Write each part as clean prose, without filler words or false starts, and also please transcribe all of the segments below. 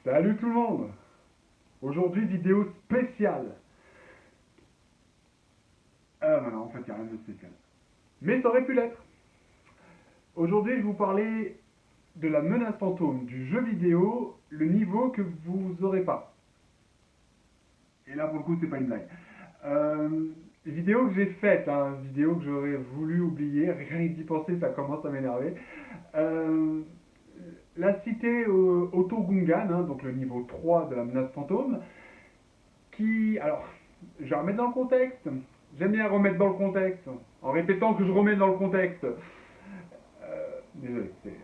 Salut tout le monde. Aujourd'hui, vidéo spéciale. Non, en fait, il n'y a rien de spécial. Mais ça aurait pu l'être. Aujourd'hui, je vais vous parler de la menace fantôme du jeu vidéo, le niveau que vous n'aurez pas. Et là, pour le coup, c'est pas une blague. Vidéo que j'ai faite, vidéo que j'aurais voulu oublier, rien que d'y penser, ça commence à m'énerver. Euh, la cité Otogungan, donc le niveau 3 de la menace fantôme, alors, je vais remettre dans le contexte. J'aime bien remettre dans le contexte, en répétant que je remets dans le contexte. Désolé, c'est...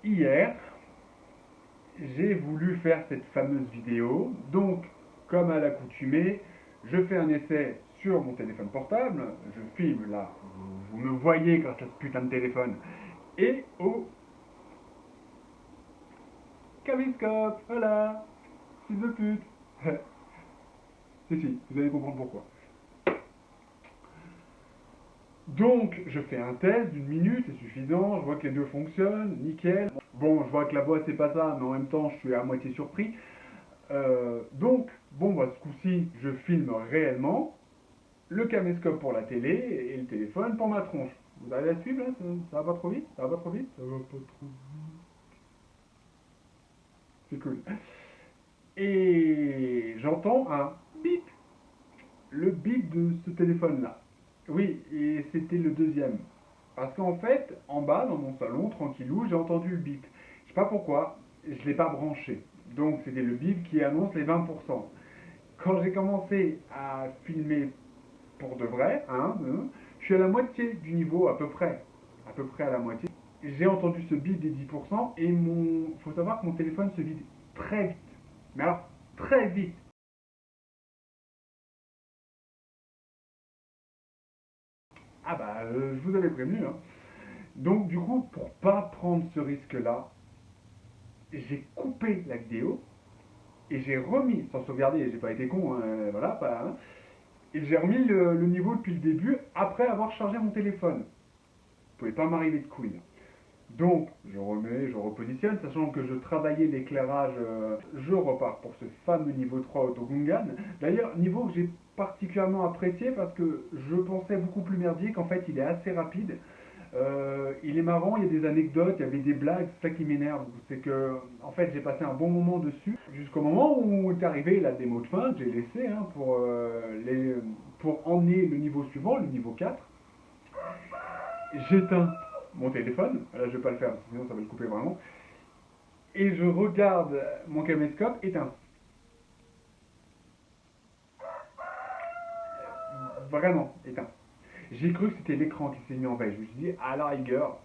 Hier, j'ai voulu faire cette fameuse vidéo, donc, comme à l'accoutumée, je fais un essai sur mon téléphone portable, je filme là, vous me voyez grâce à ce putain de téléphone, et au caméscope, voilà, fils de pute. Si, vous allez comprendre pourquoi. Donc, je fais un test d'une minute, c'est suffisant, je vois que les deux fonctionnent, nickel. Bon, je vois que la voix c'est pas ça, mais en même temps, je suis à moitié surpris. Donc, ce coup-ci, je filme réellement, le caméscope pour la télé et le téléphone pour ma tronche. Vous allez la suivre là? Ça va pas trop vite? Ça va pas trop vite? Ça va pas trop vite. C'est cool. Et j'entends un bip, le bip de ce téléphone-là. Oui, et c'était le deuxième. Parce qu'en fait, en bas, dans mon salon, tranquillou, j'ai entendu le bip. Je sais pas pourquoi, je ne l'ai pas branché. Donc c'était le bip qui annonce les 20%. Quand j'ai commencé à filmer pour de vrai, je suis à la moitié du niveau, à peu près à la moitié. J'ai entendu ce bip des 10% et faut savoir que mon téléphone se vide très vite. Mais alors, très vite. Ah bah, je vous avais prévenu. Donc du coup, pour pas prendre ce risque-là, j'ai coupé la vidéo et j'ai remis, sans sauvegarder, j'ai pas été con, voilà, pas, et j'ai remis le niveau depuis le début après avoir chargé mon téléphone. Vous pouvez pas m'arriver de couilles. Donc, je remets, je repositionne, sachant que je travaillais l'éclairage, je repars pour ce fameux niveau 3 Autogungan. D'ailleurs, niveau que j'ai particulièrement apprécié parce que je pensais beaucoup plus merdique, en fait il est assez rapide. Il est marrant, il y a des anecdotes, il y avait des blagues, c'est ça qui m'énerve. C'est que, en fait, j'ai passé un bon moment dessus, jusqu'au moment où est arrivé la démo de fin, que j'ai laissé pour emmener le niveau suivant, le niveau 4. J'éteins mon téléphone, là je vais pas le faire, sinon ça va le couper vraiment, et je regarde mon caméscope éteint. Vraiment éteint. J'ai cru que c'était l'écran qui s'est mis en veille. Je me suis dit, à la rigueur,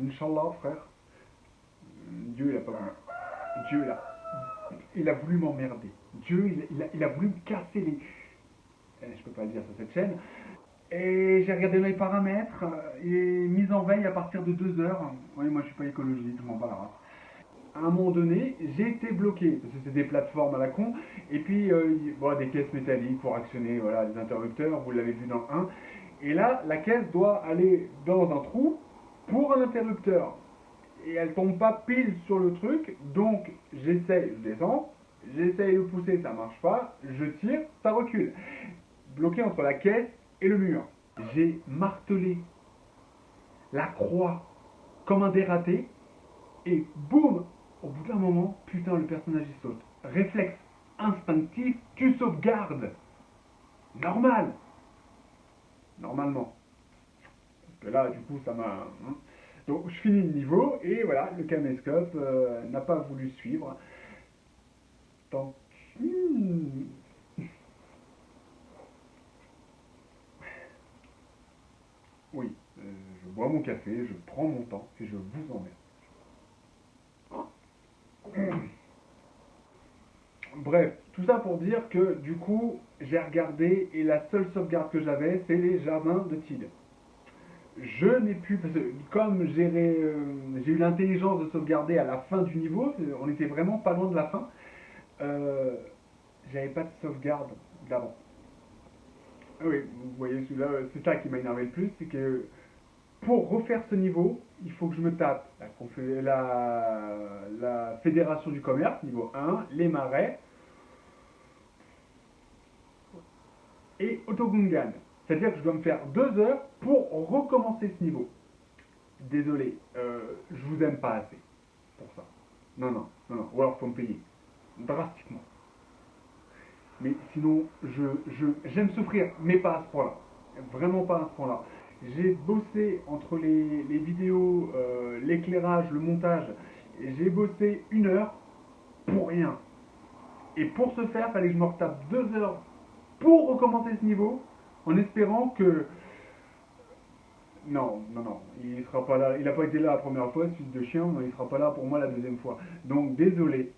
Inch'Allah, frère, Dieu il a pas voulu. Dieu il a voulu m'emmerder. Dieu il a voulu me casser les. Je peux pas le dire sur cette chaîne. Et j'ai regardé mes paramètres et mise en veille à partir de 2 heures. Oui, moi je suis pas écologique, je m'en bats la race. À un moment donné, j'ai été bloqué, parce que c'est des plateformes à la con, et puis des caisses métalliques pour actionner les interrupteurs, vous l'avez vu dans le 1. Et là, la caisse doit aller dans un trou pour un interrupteur. Et elle tombe pas pile sur le truc, donc j'essaye, je descends, j'essaye de pousser, ça marche pas, je tire, ça recule. Bloqué entre la caisse et le mur. J'ai martelé la croix comme un dératé, et boum, au bout d'un moment, putain, le personnage il saute. Réflexe instinctif, tu sauvegardes. Normal. Normalement. Parce que là, du coup, ça m'a... Donc, je finis le niveau, et voilà, le caméscope n'a pas voulu suivre. Donc, oui, je bois mon café, je prends mon temps, et je vous emmerde. Bref, tout ça pour dire que du coup, j'ai regardé et la seule sauvegarde que j'avais, c'est les jardins de Tid. Je n'ai plus, parce que comme j'ai eu l'intelligence de sauvegarder à la fin du niveau, on était vraiment pas loin de la fin, euh, j'avais pas de sauvegarde d'avant. Ah oui, vous voyez, celui-là, c'est ça qui m'a énervé le plus, c'est que Pour refaire ce niveau, il faut que je me tape la Fédération du commerce, niveau 1, les marais et Autogungan. C'est-à-dire que je dois me faire 2 heures pour recommencer ce niveau. Désolé, je vous aime pas assez pour ça. Non, non, non, non. Ou alors faut me payer. Drastiquement. Mais sinon, j'aime souffrir, mais pas à ce point-là. Vraiment pas à ce point-là. J'ai bossé entre les vidéos, l'éclairage, le montage. J'ai bossé 1 heure pour rien. Et pour ce faire, il fallait que je me retape 2 heures pour recommencer ce niveau, en espérant que... Non, non, non, il sera pas là. Il n'a pas été là la première fois, ce fils de chien, il sera pas là pour moi la deuxième fois. Donc désolé,